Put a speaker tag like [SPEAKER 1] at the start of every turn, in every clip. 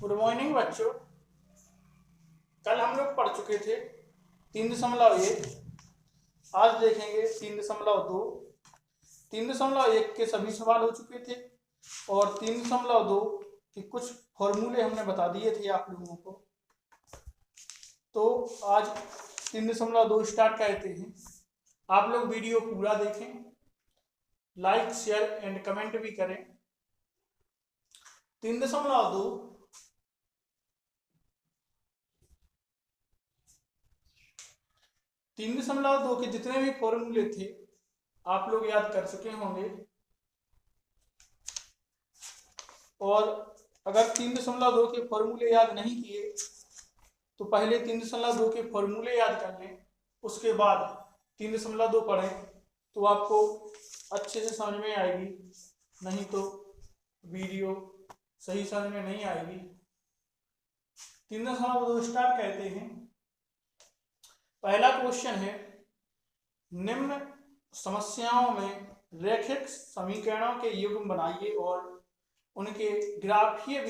[SPEAKER 1] Good morning बच्चों। कल हम लोग पढ़ चुके थे 3.1। आज देखेंगे 3.2। 3.1 के सभी सवाल हो चुके थे और 3.2 के कुछ फॉर्मूले हमने बता दिए थे आप लोगों को। तो आज 3.2 स्टार्ट करते हैं। आप लोग वीडियो पूरा देखें, लाइक शेयर एंड कमेंट भी करें। 3.2 3.2 के जितने भी फॉर्मूले थे आप लोग याद कर चुके होंगे। और अगर 3.2 के फॉर्मूले याद नहीं किए तो पहले 3.2 के फॉर्मूले याद कर लें, उसके बाद 3.2 पढ़ें तो आपको अच्छे से समझ में आएगी, नहीं तो वीडियो सही समझ में नहीं आएगी। 3.2 स्टार्ट करते हैं। पहला क्वेश्चन है, निम्न समस्याओं में रैखिक समीकरणों के युग्म बनाइए और उनके ग्राफीय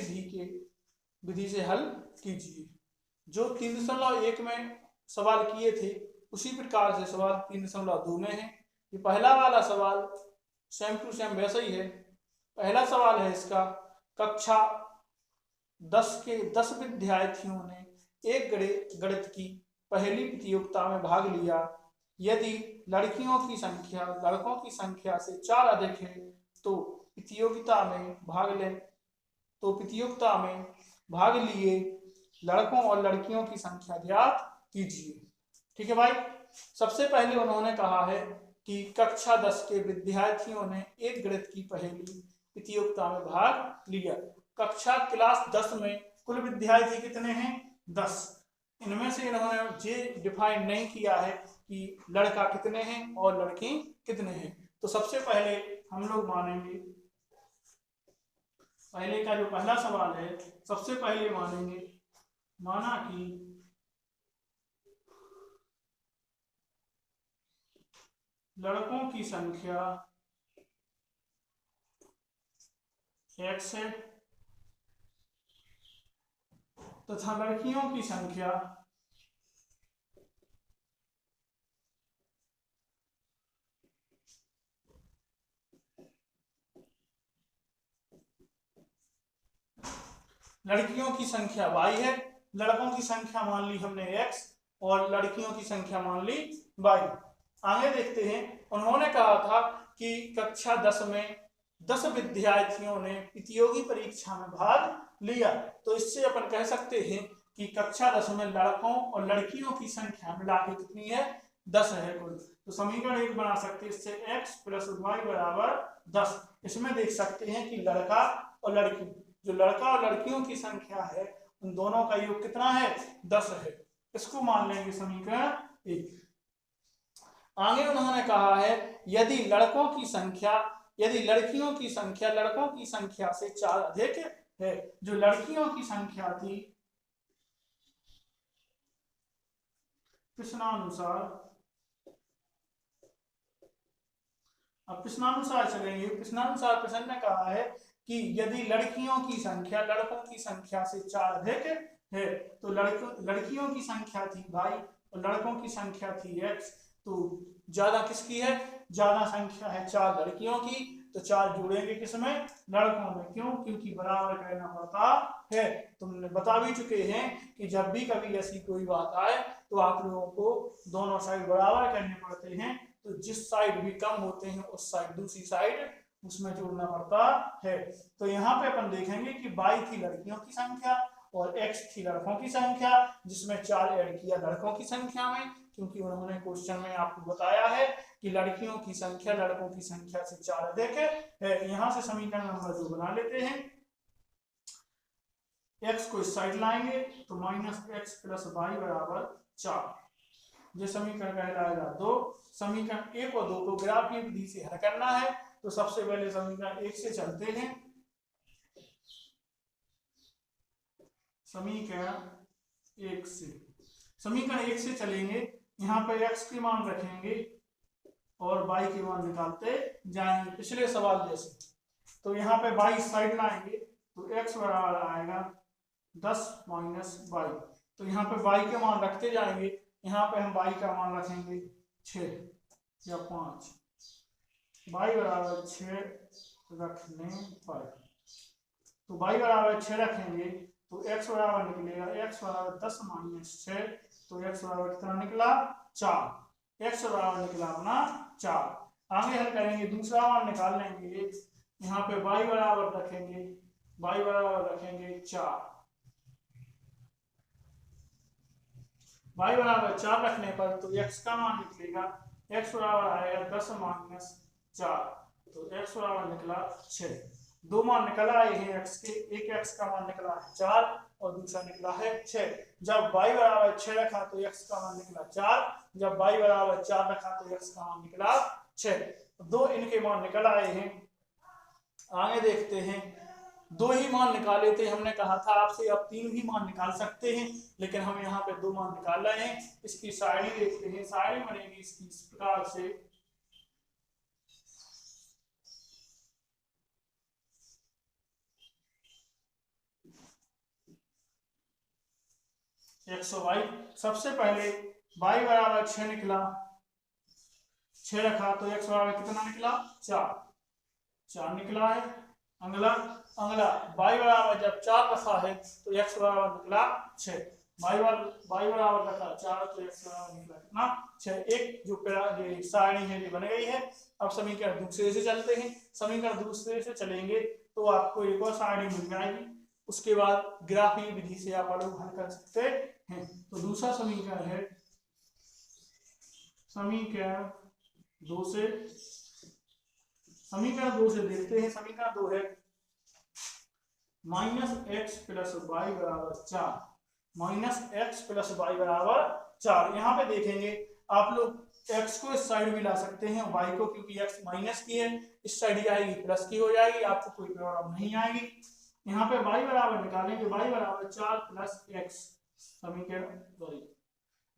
[SPEAKER 1] विधि से हल कीजिए। जो 3.1 में सवाल किए थे उसी प्रकार से सवाल 3.2 में है। ये पहला वाला सवाल सेम टू सेम वैसा ही है। पहला सवाल है इसका, कक्षा 10 के 10 विद्यार्थियों ने एक गणित की पहली प्रतियोगिता में भाग लिया। यदि लड़कियों की संख्या लड़कों की संख्या से 4 अधिक है तो प्रतियोगिता में भाग लिए लड़कों और लड़कियों की संख्या ज्ञात कीजिए। ठीक है भाई। सबसे पहले उन्होंने कहा है कि कक्षा 10 के विद्यार्थियों ने एक गणित की पहली प्रतियोगिता में भाग लिया। कक्षा क्लास 10 में कुल विद्यार्थी कितने हैं? 10। इनमें से इन्होंने ये डिफाइन नहीं किया है कि लड़का कितने हैं और लड़की कितने हैं। तो सबसे पहले हम लोग मानेंगे, पहले का जो पहला सवाल है सबसे पहले माना कि लड़कों की संख्या x है तथा लड़कियों की संख्या y है। लड़कों की संख्या मान ली हमने x और लड़कियों की संख्या मान ली y। आगे देखते हैं। उन्होंने कहा था कि कक्षा 10 में 10 विद्यार्थियों ने प्रतियोगी परीक्षा में भाग लिया। तो इससे अपन कह सकते हैं कि कक्षा 10 में लड़कों और लड़कियों की संख्या मिला के कितनी है? 10 है कुल। तो समीकरण एक बना सकते हैं इससे, x + y = 10। इसमें देख सकते हैं कि लड़का और लड़की, जो लड़का और लड़कियों की संख्या है उन दोनों का योग कितना है? 10 है। इसको मान लेंगे समीकरण एक। आगे उन्होंने कहा है यदि लड़कियों की संख्या लड़कों की संख्या से 4 अधिक है। जो लड़कियों की संख्या थी प्रश्नानुसार चलेंगे। प्रश्नानुसार प्रश्न ने कहा है कि यदि लड़कियों की संख्या लड़कों की संख्या से 4 अधिक है तो लड़कियों की संख्या थी y और लड़कों की संख्या थी x। तो ज्यादा किसकी है? ज्यादा संख्या है 4 लड़कियों की, तो 4 जोड़ेंगे किसमें? लड़कों में। क्यों? क्योंकि बराबर करना पड़ता है। तुमने बता भी चुके हैं कि जब भी कभी ऐसी कोई बात आए तो आप लोगों को दोनों साइड बराबर करने पड़ते हैं। तो जिस साइड भी कम होते हैं उस साइड दूसरी साइड उसमें जोड़ना पड़ता है। तो यहाँ पे अपन देखेंगे कि y थी लड़कियों की संख्या और x थी लड़कों की संख्या, जिसमें 4 ऐड किया लड़कों की संख्या में, क्योंकि उन्होंने क्वेश्चन में आपको बताया है कि लड़कियों की संख्या लड़कों की संख्या से 4 अधिक है। यहाँ से समीकरण नंबर 2 बना लेते हैं। x को इस साइड लाएंगे तो -x + y = 4। ये समीकरण कहलाएगा 2। समीकरण 1 और 2 को ग्राफीय विधि से हल करना है। तो सबसे पहले समीकरण 1 से चलते हैं। समीकरण 1 से चलेंगे। यहाँ पे x के मान रखेंगे और y के मान निकालते जाएंगे पिछले सवाल जैसे। तो यहाँ पे y साइड लाएंगे तो x बराबर आएगा 10 माइनस वाई। तो यहाँ पे वाई के मान रखते जाएंगे, यहाँ पे हम वाई का मान रखेंगे 6 या 5, वाई बराबर 6 रखने पर, तो वाई बराबर 6 रखेंगे तो x बराबर निकलेगा, x बराबर 10 माइनस 6, तो x बराबर कितना निकला 4, x बराबर निकला अपना 4। आगे हल करेंगे, दूसरा मान निकाल लेंगे, यहाँ पे y बराबर रखेंगे, y बराबर रखेंगे 4, y बराबर 4 रखने पर तो x का मान निकलेगा, x बराबर आएगा 10 माइनस 4, तो x बराबर निकला 6। दो मान निकल आए हैं x के, एक x का मान निकला है 4 और दूसरा निकला है 6। जब y बराबर 6 रखा तो x का मान निकला 4, जब y बराबर 4 रखा तो x का मान निकला 6। दो इनके मान निकल आए हैं। आगे देखते हैं, दो ही मान निकाले थे, हमने कहा था आपसे अब 3 भी मान निकाल सकते हैं, लेकिन हम यहाँ पे 2 मान निकाल रहे हैं। इसकी सारणी देखते हैं, सारणी बनेगी इसकी इस प्रकार से, x और y। सबसे पहले y बराबर 6 निकला, 6 रखा तो x बराबर कितना निकला 4 निकला है। अगला y बराबर जब 4 रखा है तो x बराबर निकला 6, y बराबर रखा 4 तो x बराबर निकला कितना 6। एक जो सारणी है ये बन गई है। अब समीकरण दूसरे से चलते हैं, समीकरण दूसरे से चलेंगे तो आपको एक और सारणी मिल जाएगी, उसके बाद ग्राफीय विधि से आप लोग हल कर सकते हैं। तो दूसरा समीकरण है, समीकरण 2 से देखते हैं। समीकरण 2 है माइनस एक्स प्लस वाई बराबर 4, माइनस एक्स प्लस वाई बराबर 4। यहाँ पे देखेंगे आप लोग x को इस साइड भी ला सकते हैं, y को, क्योंकि x माइनस की है, इस साइड आएगी प्लस की हो जाएगी, आपको कोई प्रॉब्लम नहीं आएगी। यहाँ पे y बराबर निकालेंगे, y बराबर 4 प्लस एक्स, समीकरण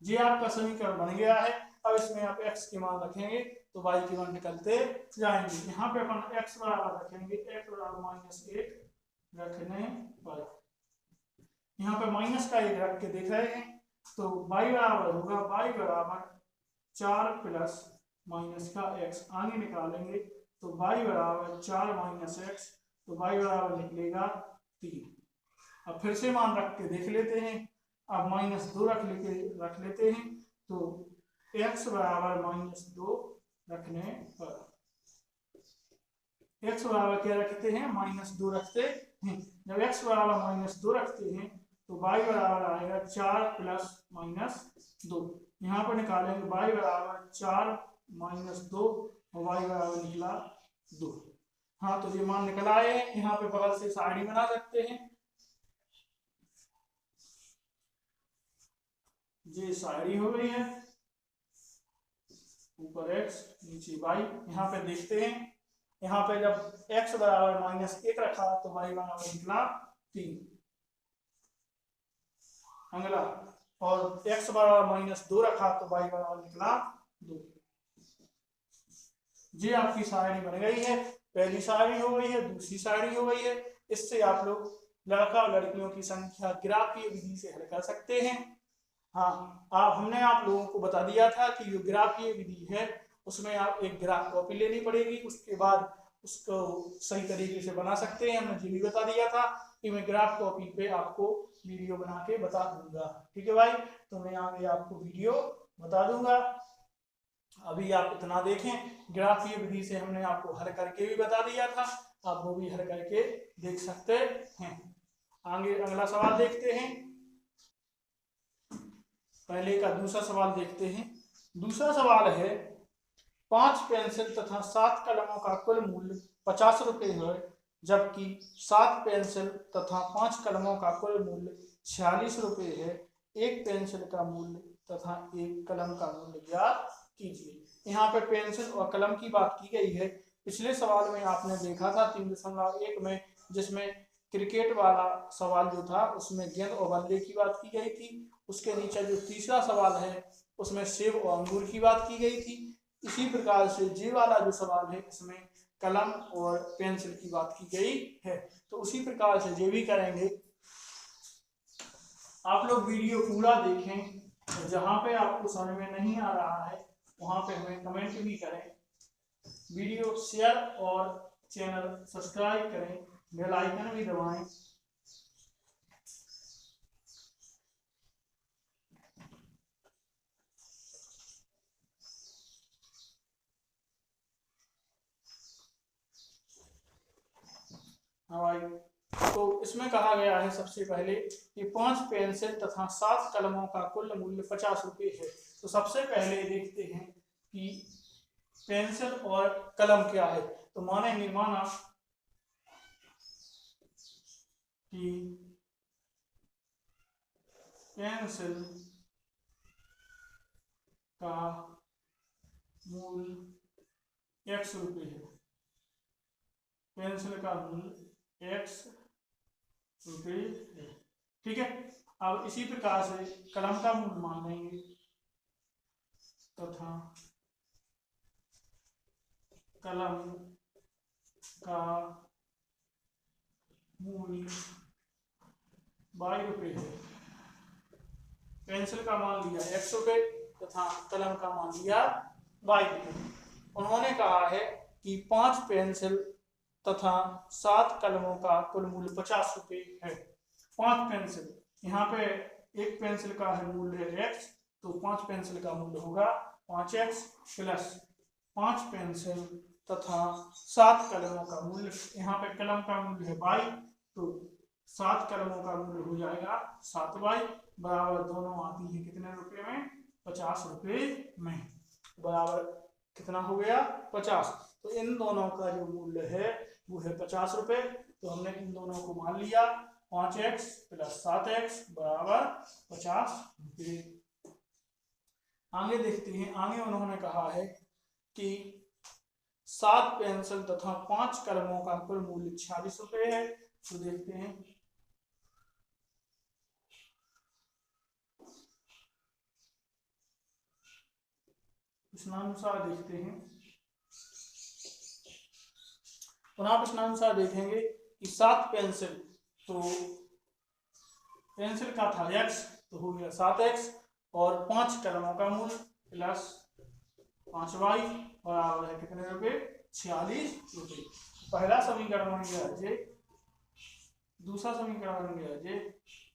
[SPEAKER 1] ये आपका समीकरण बन गया है। अब इसमें आप x के मान रखेंगे तो y के मान निकलते जाएंगे। यहाँ पे अपन x बराबर रखेंगे, x बराबर माइनस 1 रखने पर, यहाँ पे माइनस का 1 रख के देख रहे हैं तो y बराबर होगा, y बराबर 4 प्लस माइनस का x। आगे निकालेंगे तो y बराबर 4 माइनस x, तो y बराबर निकलेगा 3। अब फिर से मान रख के देख लेते हैं, अब -2 रख लेते हैं तो x बराबर -2 रखने पर, x बराबर क्या रखते हैं -2 रखते हैं। जब x बराबर -2 रखते हैं तो y बराबर आएगा 4 प्लस -2। यहाँ पर निकालेंगे y बराबर 4 -2 और y बराबर निकला 2। हाँ, तो ये मान निकल आए। यहाँ पे बगल से सारणी बना सकते हैं, ये सारणी हो गई है, ऊपर x नीचे y। यहाँ पे देखते हैं, यहाँ पे जब x बराबर -1 रखा तो y बराबर निकला 3। अगला, और x बराबर -2 रखा तो y बराबर निकला 2। ये आपकी सारणी बन गई है, पहली सारणी हो गई है, दूसरी सारणी हो गई है। इससे आप लोग लड़का और लड़कियों की संख्या ग्राफीय विधि से हल कर सकते हैं। हाँ, हमने आप लोगों को बता दिया था कि जो ग्राफीय विधि है उसमें आप एक ग्राफ कॉपी लेनी पड़ेगी, उसके बाद उसको सही तरीके से बना सकते हैं। हमने ये भी बता दिया था कि मैं ग्राफ कॉपी पे आपको वीडियो बना के बता दूंगा। ठीक है भाई, तो मैं आगे आपको वीडियो बता दूंगा। अभी आप इतना देखें, ग्राफीय विधि से हमने आपको हल करके भी बता दिया था, आप वो भी हल करके देख सकते हैं। आगे अगला सवाल देखते हैं, पहले का दूसरा सवाल देखते हैं। दूसरा सवाल है 5 पेंसिल तथा 7 कलमों का कुल मूल्य 50 रुपये है, जबकि 7 पेंसिल तथा 5 कलमों का कुल मूल्य 46 रुपये है। एक पेंसिल का मूल्य तथा एक कलम का मूल्य ज्ञात कीजिए। यहाँ पे पेंसिल और कलम की बात की गई है। पिछले सवाल में आपने देखा था 3.1 में, जिसमें क्रिकेट वाला सवाल जो था उसमें गेंद और बल्ले की बात की गई थी। उसके नीचे जो तीसरा सवाल है उसमें सेब और अंगूर की बात की गई थी। इसी प्रकार से ये वाला जो सवाल है इसमें कलम और पेंसिल की बात की गई है। तो उसी प्रकार से ये भी करेंगे। आप लोग वीडियो पूरा देखें, तो जहाँ पे आपको समझ में नहीं आ रहा है वहाँ पे हमें कमेंट भी करें, वीडियो शेयर और चैनल सब्सक्राइब करें, बेल आइकन भी दबाएं। हाँ भाई, तो इसमें कहा गया है सबसे पहले कि 5 पेंसिल तथा 7 कलमों का कुल मूल्य 50 रुपये है। तो सबसे पहले देखते हैं कि पेंसिल और कलम क्या है। तो माना कि पेंसिल का मूल्य x रुपये है, पेंसिल का मूल्य x रुपये है, ठीक है। अब इसी प्रकार से कलम का मूल्य मान लेंगे तथा कलम का मूल्य 22 रुपये है। पेंसिल का मान लिया x रुपये तथा कलम का मान लिया 22 रुपये। उन्होंने कहा है कि 5 पेंसिल तथा 7 कलमों का कुल मूल्य 50 रुपये है। 5 पेंसिल, यहाँ पे एक पेंसिल का है मूल्य है x, तो 5 पेंसिल का मूल्य होगा 5x प्लस 5 पेंसिल तथा 7 कलमों का मूल्य, यहाँ पे कलम का मूल्य है 22, तो 7 कलमों का मूल्य हो जाएगा 7y बराबर दोनों आती है कितने रुपए में, 50 रुपये में, बराबर कितना हो गया 50। तो इन दोनों का जो मूल्य है वो है 50 रुपये। तो हमने इन दोनों को मान लिया 5x प्लस 7x बराबर 50 रुपये। आगे देखते हैं, आगे उन्होंने कहा है कि 7 पेंसिल तथा 5 कलमों का कुल मूल्य 46 रुपये है। तो देखते हैं, प्रश्नानुसार देखते हैं, पुनः प्रश्नानुसार देखेंगे कि 7 पेंसिल, तो पेंसिल का था x, तो हो गया 7x, और 5 कलमों का मूल्य प्लस 5y बराबर है कितने रुपए, 46 रुपये। पहला समीकरण बन गया जे, दूसरा समीकरण बन गया जे।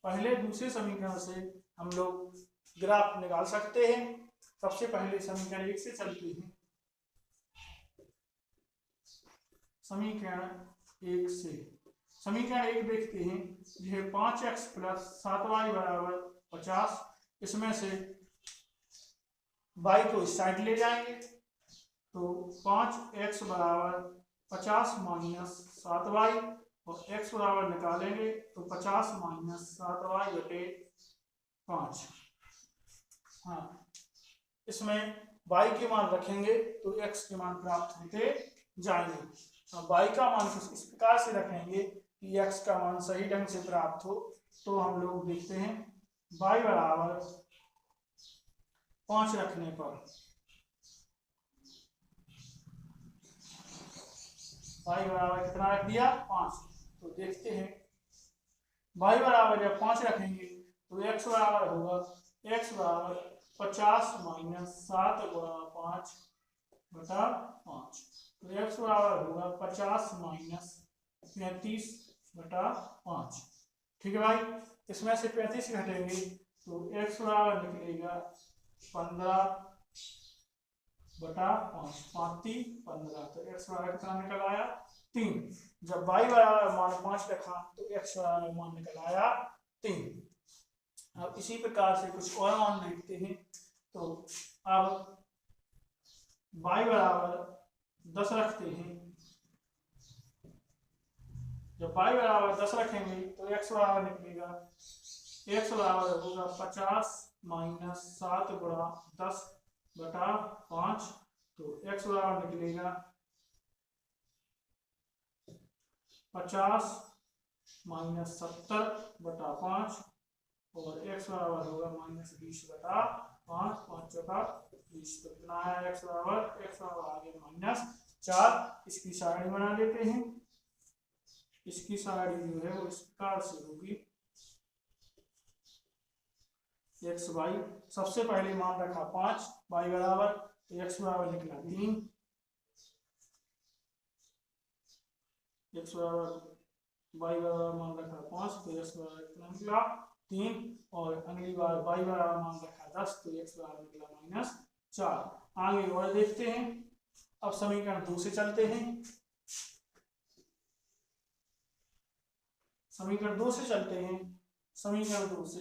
[SPEAKER 1] पहले दूसरे समीकरण से हम लोग ग्राफ निकाल सकते हैं। सबसे पहले समीकरण 1 से चलते हैं। समीकरण 1 से, समीकरण 1 देखते हैं, यह 5x प्लस 7y बराबर 50। इसमें से y को इस साइड ले जाएंगे, तो 5x बराबर 50 माइनस 7y, और x बराबर निकालेंगे तो 50 माइनस 7y बटे 5। हाँ, इसमें y के मान रखेंगे तो x के मान प्राप्त होते जाएंगे। y का मान इस प्रकार से रखेंगे कि x का मान सही ढंग से प्राप्त हो। तो हम लोग देखते हैं y बराबर 5 रखने पर, y बराबर कितना रख दिया 5। तो देखते हैं y बराबर जब 5 रखेंगे तो x बराबर होगा, x बराबर 50 माइनस 7 गुणा 5 बटा 5। तो x बराबर होगा 50 माइनस 35 बटा 5। ठीक है भाई, इसमें से 35 घटेंगे तो x बराबर निकलेगा 15 बटा 5, 5 3 15। तो x बराबर कितना निकल आया 3। जब y बराबर मान 5 रखा तो x बराबर मान निकल आया 3। अब इसी प्रकार से कुछ और मान देखते हैं। तो अब y बराबर 10 रखते हैं। जब y बराबर 10 रखेंगे तो x बराबर निकलेगा, x बराबर होगा 50 माइनस 7 गुणा 10 बटा 5। तो x बराबर निकलेगा 50 माइनस 70 बटा 5, और x बराबर होगा माइनस 20 बटा 5, 5 चौका 20। तो कितना है x बराबर, x बराबर आ गया माइनस 4। इसकी सारणी बना लेते हैं। इसकी सारणी जो है वो इस प्रकार से होगी, एक्स वाई, सबसे पहले मान रखा 5, वाई बराबर, तो एक्स बराबर निकला 3, एक्स बराबर वाई बराबर मान रखा 5, तो एक्स बराबर कितना निकला 3, और अगली बार वाई बराबर मान रखा 10, तो एक्स बराबर निकला -4। आगे और देखते हैं। अब समीकरण 2 से चलते हैं। समीकरण 2 से चलते हैं। समीकरण 2 से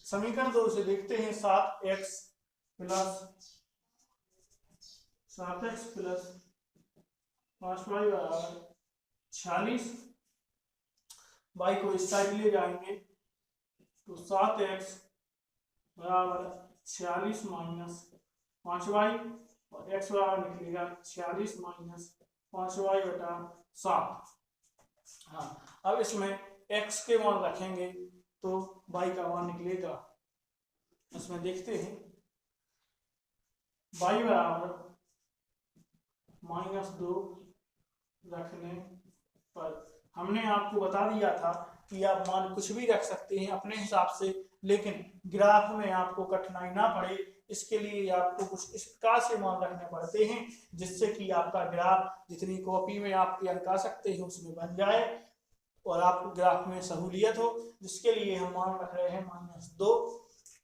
[SPEAKER 1] समीकरण 2 से देखते हैं। 7x प्लस 5y बराबर 46। y को इस साइड ले जाएंगे तो 7x बराबर 46 माइनस 5y, और x बराबर निकलेगा 46 माइनस 5y बटा 7। हाँ, अब इसमें x के मान रखेंगे तो y का मान निकलेगा। इसमें देखते हैं y बराबर -2 रखने पर हमने आपको बता दिया था कि आप मान कुछ भी रख सकते हैं अपने हिसाब से, लेकिन ग्राफ में आपको कठिनाई ना पड़े इसके लिए आपको कुछ इस प्रकार से मान रखने पड़ते हैं जिससे कि आपका ग्राफ जितनी कॉपी में आपके अंक आ सकते हैं उसमें बन जाए और आपको ग्राफ में सहूलियत हो। जिसके लिए हम मान रख रहे हैं -2,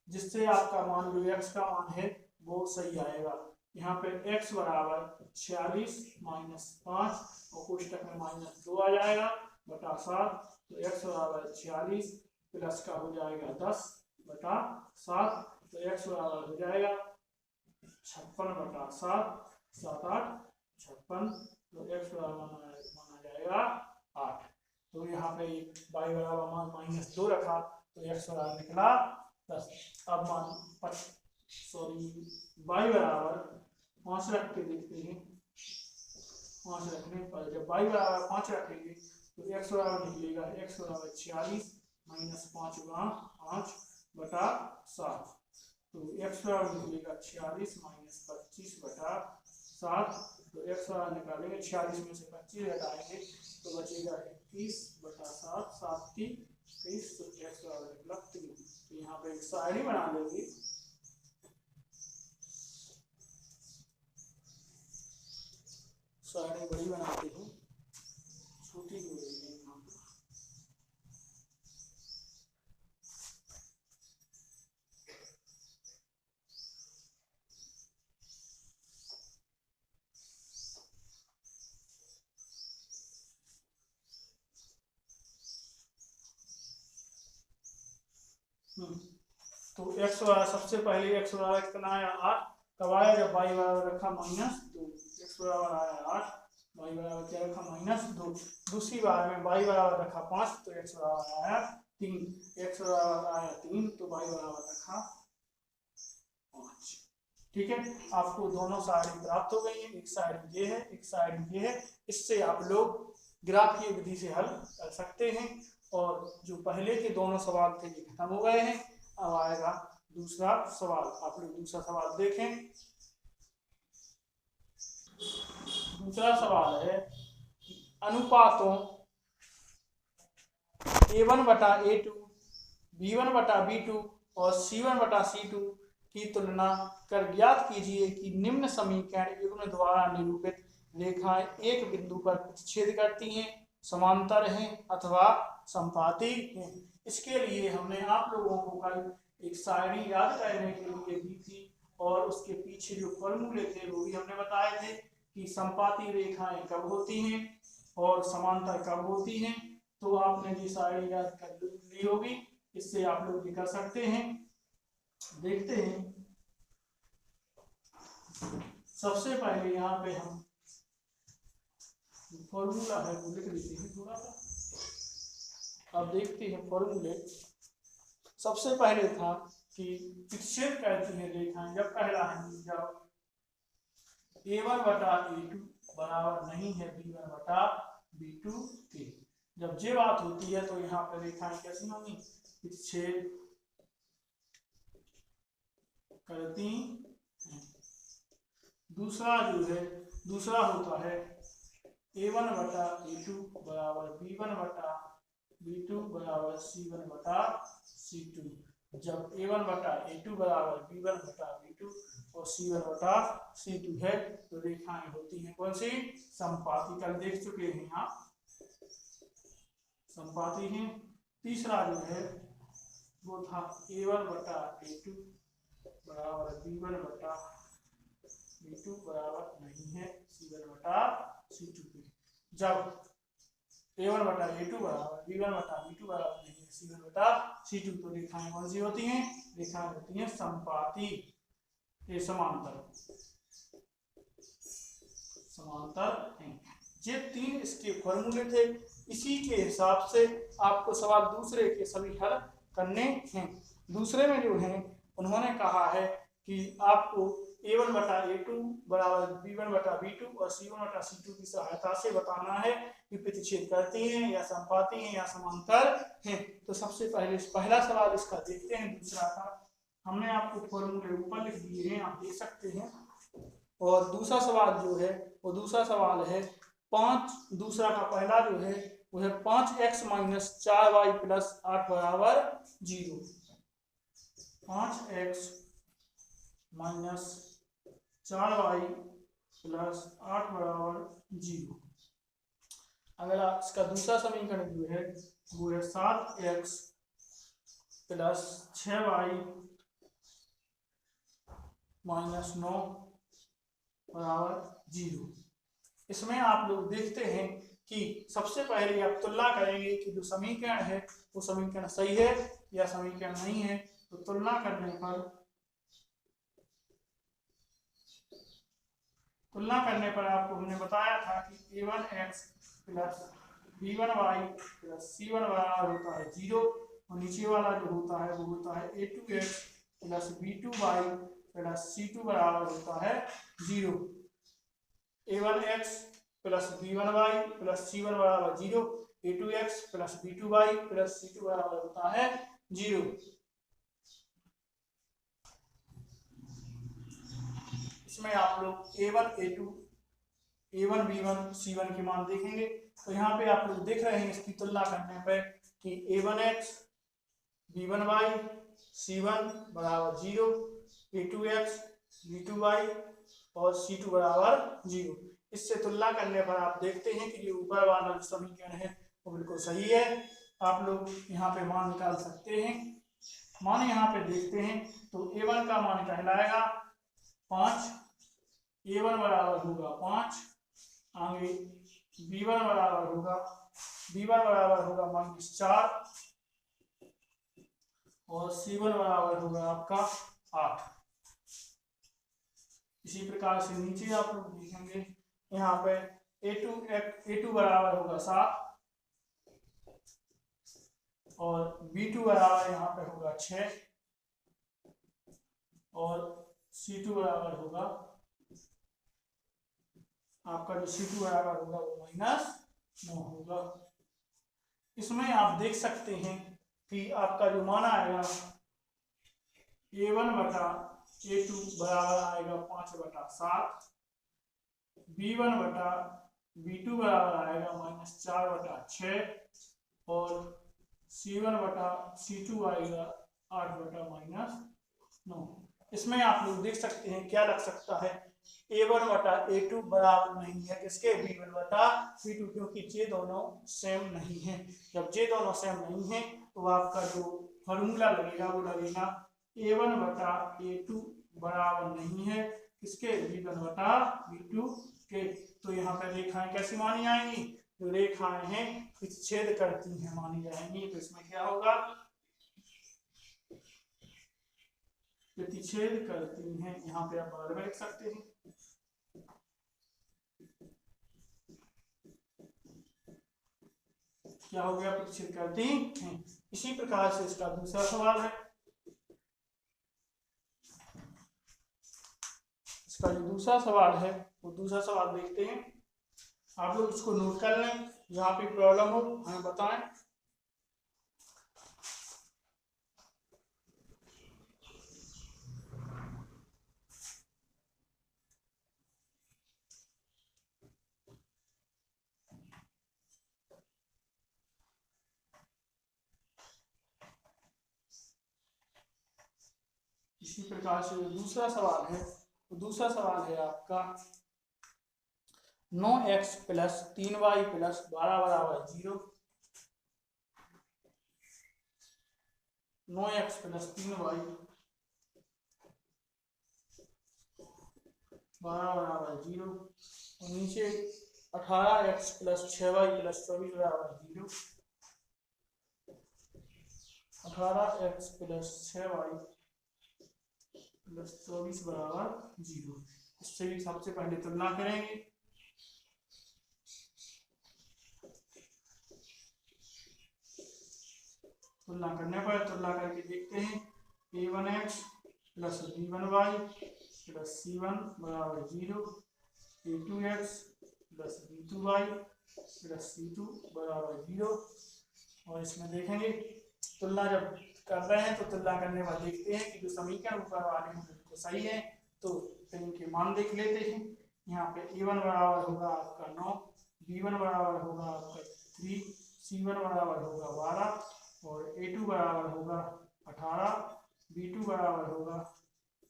[SPEAKER 1] जिससे आपका मान जो x का मान है वो सही आएगा। यहाँ पे x बराबर 46 माइनस 5 और कोष्टक में -2 आ जाएगा बटा 7, तो x बराबर 46 प्लस का हो जाएगा 10 बटा 7, तो x बराबर हो जाएगा 56 बटा 7, 7 8 56, तो x बराबर माना जाएगा 8। तो यहाँ पे y बराबर मान -2 रखा तो x बराबर निकला 10। अब मान y बराबर 5 रख के देखते हैं। 5 रखने पर जब y बराबर 5 रखेंगे तो x बराबर निकलेगा x बराबर 46 माइनस 5 गुणा 5 बटा 7, तो x बराबर निकलेगा 46 माइनस 25 बटा 7, तो x बराबर निकालेंगे 46 में से 25 हटाएंगे तो बचेगा 21 बटा 7, 7 3 30, तो x बराबर निकला 3। तो यहाँ पे एक साइड बना लेंगे। साइड बड़ी बनाते हैं, छोटी हो रही है यहाँ पर। तो x सबसे पहले x बराबर कितना आया 8, कब आया जब y बराबर रखा -2, x बराबर आया 8, y बराबर क्या रखा -2। दूसरी बार में y बराबर रखा 5 तो x बराबर आया 3, x बराबर आया 3 तो y बराबर रखा 5। ठीक है, आपको दोनों साइड प्राप्त हो गई है, एक साइड ये है एक साइड ये है। इससे आप लोग ग्राफ की विधि से हल कर सकते हैं और जो पहले के दोनों सवाल थे ये खत्म हो गए हैं। अब आएगा दूसरा सवाल, आप लोग दूसरा सवाल देखें। दूसरा सवाल है अनुपातों a1 बटा a2, b1 बटा b2 और c1 बटा c2 की तुलना कर ज्ञात कीजिए कि निम्न समीकरण युग्म द्वारा निरूपित रेखाएं एक बिंदु पर प्रतिच्छेद करती हैं, समांतर हैं अथवा संपाती हैं। इसके लिए हमने आप लोगों को कल एक शायरी याद करने के लिए दी थी और उसके पीछे जो फॉर्मूले थे वो भी हमने बताए थे कि संपाती रेखाएं कब होती हैं और समांतर कब होती हैं। तो आपने ये शायरी याद कर ली होगी, इससे आप लोग भी कर सकते हैं। देखते हैं, सबसे पहले यहाँ पे हम फॉर्मूला है वो लिख लेते हैं थोड़ा सा। अब देखते हैं फॉर्मूले। सबसे पहले था कि प्रतिच्छेद करती है रेखाएं जब पहला है जब a1 बटा a2 बराबर नहीं है b1 बटा b2 के। जब ये बात होती है तो यहाँ पर रेखाएं कैसी होंगी, प्रतिच्छेद करती हैं। दूसरा जो है दूसरा होता है A1 बटा A2 बराबर B1 बटा B2 बराबर C1 बटा C2। जब A1 बटा A2 बराबर B1 बटा B2 और C1 बटा C2 है तो रेखाएं होती हैं कौन सी? समपाती। कल देख चुके हैं आप, समपाती हैं। तीसरा जो है वो था A1 बटा A2 बराबर B1 बटा B2 बराबर नहीं है C1 बटा C2 पे। जब A1 बटा A2 बराबर B1 बटा B2 बराबर नहीं है C1 बटा C2 तो रेखाएं कौन सी होती हैं? रेखाएं होती हैं समपाती, ये समांतर, समांतर हैं। ये तीन इसके फॉर्मूले थे। इसी के हिसाब से आपको सवाल दूसरे के सभी हल करने हैं। दूसरे में जो है उन्होंने कहा है कि आपको A1 बटा A2 बराबर B1 बटा B2 और C1 बटा C2 की सहायता से बताना है कि प्रतिच्छेद करती हैं या समपाती हैं या समांतर हैं। तो सबसे पहले पहला सवाल इसका देखते हैं। दूसरा का हमने आपको फॉर्मूले ऊपर लिख दिए हैं, आप देख सकते हैं। और दूसरा सवाल जो है वो दूसरा सवाल है 5, दूसरा का पहला जो है वो है 5x माइनस 4y प्लस 8 बराबर 0। 5x माइनस 4y प्लस 8 बराबर 0। अगला इसका दूसरा समीकरण जो है वो है 7x प्लस 6y माइनस 9 बराबर 0। इसमें आप लोग देखते हैं कि सबसे पहले आप तुलना करेंगे कि जो समीकरण है वो समीकरण सही है या समीकरण नहीं है। तो तुलना करने पर आपको हमने बताया था कि A1x plus B1y plus C1 बराबर होता है 0 और नीचे वाला जो होता है वो होता है A2x plus B2y plus C2 बराबर होता है 0। A1x plus B1y plus C1 बराबर 0, A2x plus B2y plus C2 बराबर होता है 0। इसमें आप लोग A1 A2 A1 B1 C1 के मान देखेंगे। तो यहाँ पे आप लोग देख रहे हैं इसकी तुलना करने पर कि A1x B1y C1 बराबर 0, A2x B2y और C2 बराबर 0। इससे तुलना करने पर आप देखते हैं कि जो ऊपर वाला समीकरण है वो बिल्कुल सही है। आप लोग यहाँ पे मान निकाल सकते हैं। मान यहाँ पे देखते हैं तो A1 का मान कहलाएगा 5, A1 बराबर होगा 5, आगे B1 बराबर होगा -4 और C1 बराबर होगा आपका 8। इसी प्रकार से नीचे आप लोग देखेंगे यहाँ पे A2 बराबर होगा 7 और B2 बराबर यहाँ पे होगा 6 और C2 बराबर होगा आपका जो C2 बराबर होगा वो -9 होगा। इसमें आप देख सकते हैं कि आपका जो मान आएगा A1 बटा A2 बराबर आएगा 5/7, B1 बटा B2 बराबर आएगा -4/6 और C1 बटा C2 आएगा 8/-9। इसमें आप लोग देख सकते हैं क्या लग सकता है, A1 बटा A2 बराबर नहीं है किसके, B1 बटा B2, क्योंकि ये दोनों सेम नहीं है। जब ये दोनों सेम नहीं है तो आपका जो फॉर्मूला लगेगा वो लगेगा A1 बटा A2 बराबर नहीं है किसके, B1 बटा B2 के। तो यहाँ पर रेखाएं कैसी मानी आएंगी, जो रेखाएं हैं विच्छेद करती हैं मानी जाएंगी। तो इसमें क्या होगा, प्रतिच्छेद करती हैं। यहाँ पे आप बराबर लिख सकते हैं। क्या हो गया, प्रतिच्छेद करती हैं। इसी प्रकार से इसका दूसरा सवाल है। इसका जो दूसरा सवाल है वो दूसरा सवाल देखते हैं। आप लोग इसको नोट कर लें, जहाँ पे प्रॉब्लम हो हमें बताएं। इसी प्रकार से दूसरा सवाल है, तो दूसरा सवाल है आपका 9x प्लस 3y प्लस 12 बराबर 0। 9x प्लस 3y 12 बराबर 0 और नीचे 18x प्लस 6y प्लस 24 बराबर 0। 18x प्लस 6y प्लस 24 बराबर 0। इससे भी सबसे पहले तुलना करेंगे। तुलना करने पर तुलना करके देखते हैं a1x plus b1y plus c1 बराबर 0, a2x plus b2y plus c2 बराबर 0। और इसमें देखेंगे तुलना जब कर रहे हैं तो तुलना करने पर देखते हैं कि जो समीकरण ऊपर वाले हैं बिल्कुल सही है, तो इनके मान देख लेते हैं। यहाँ पे a1 बराबर होगा आपका 9, b1 बराबर होगा आपका 3, c1 बराबर होगा 12 और a2 बराबर होगा 18, b2 बराबर होगा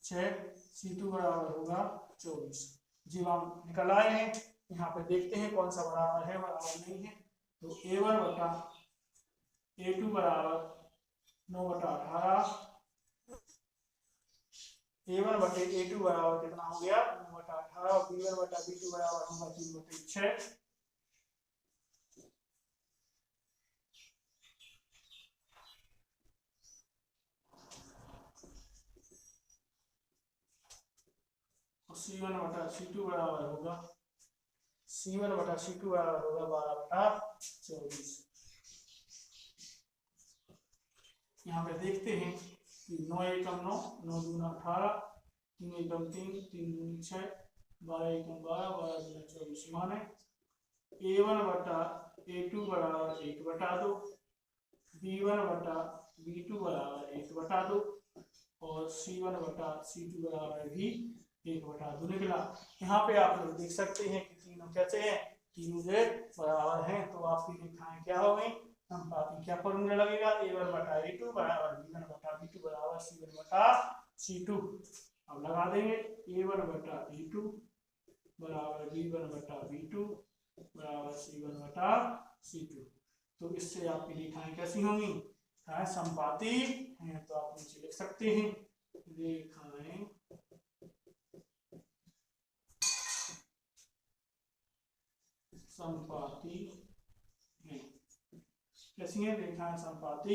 [SPEAKER 1] 6, c2 बराबर होगा 24। जी हम निकल आए हैं। यहाँ पे देखते हैं कौन सा बराबर है, बराबर नहीं है। तो a1 बटा a2 बराबर 9 बटा 18, a1 बटे a2 बराबर कितना हो गया 9 बटा 18 और b1 बटा b2 बराबर होगा 3 बटे 6। c1 बटा c2 बराबर होगा c1 बटा c2 बराबर होगा 12 बटा 24। यहाँ पे देखते हैं कि 9 एकम 9, 9 दूना 18, 3 एकम 3, 3 दूनी 6, 12 एकम 12, 12 दूना 24 माने a1 बटा a2 बराबर 1 बटा 2, b1 बटा b2 बराबर 1 बटा 2 और c1 बटा c2 बराबर भी 1 बटा 2 निकला। यहाँ पे आप लोग देख सकते हैं कि तीनों कैसे हैं, तीनों जो बराबर हैं, तो आपकी रेखाएं क्या हो गई, संपाती। क्या फॉर्मूला लगेगा, a1 बटा a2 बराबर b1 बटा b2 बराबर c1 बटा c2। अब लगा देंगे a1 बटा a2 बराबर b1 बटा b2 बराबर c1 बटा c2। तो इससे आपकी रेखाएं कैसी होंगी, संपाती हैं। तो आप नीचे लिख सकते हैं रेखाएं संपाती हैं। कैसी है, रेखाएं संपाती,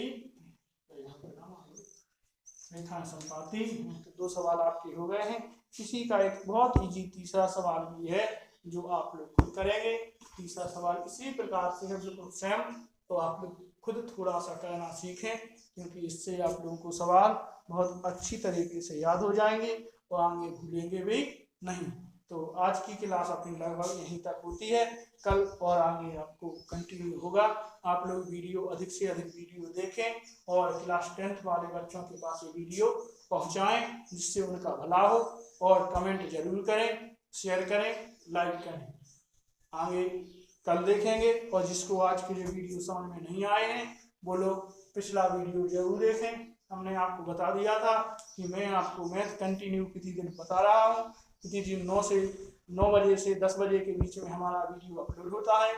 [SPEAKER 1] रेखाएं संपाती। तो दो सवाल आपके हो गए हैं। इसी का एक बहुत इजी तीसरा सवाल भी है जो आप लोग खुद करेंगे। तीसरा सवाल इसी प्रकार से है बिल्कुल सेम, तो आप लोग खुद थोड़ा सा करना सीखें, क्योंकि इससे आप लोगों को सवाल बहुत अच्छी तरीके से याद हो जाएंगे और आगे भूलेंगे भी नहीं। तो आज की क्लास अपनी लगभग यहीं तक होती है। कल और आगे आपको कंटिन्यू होगा। आप लोग वीडियो अधिक से अधिक वीडियो देखें और क्लास 10th वाले बच्चों के पास ये वीडियो पहुंचाएं, जिससे उनका भला हो। और कमेंट जरूर करें, शेयर करें, लाइक करें। आगे कल देखेंगे। और जिसको आज के जो वीडियो समझ में नहीं आए हैं वो लोग पिछला वीडियो जरूर देखें। हमने आपको बता दिया था कि मैं आपको मैथ कंटिन्यू किसी दिन बता रहा हूँ। किसी दिन 9 बजे से 10 बजे के बीच में हमारा वीडियो अपलोड होता है,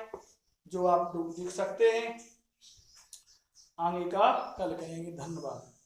[SPEAKER 1] जो आप लोग देख सकते हैं। आगे का कल करेंगे। धन्यवाद।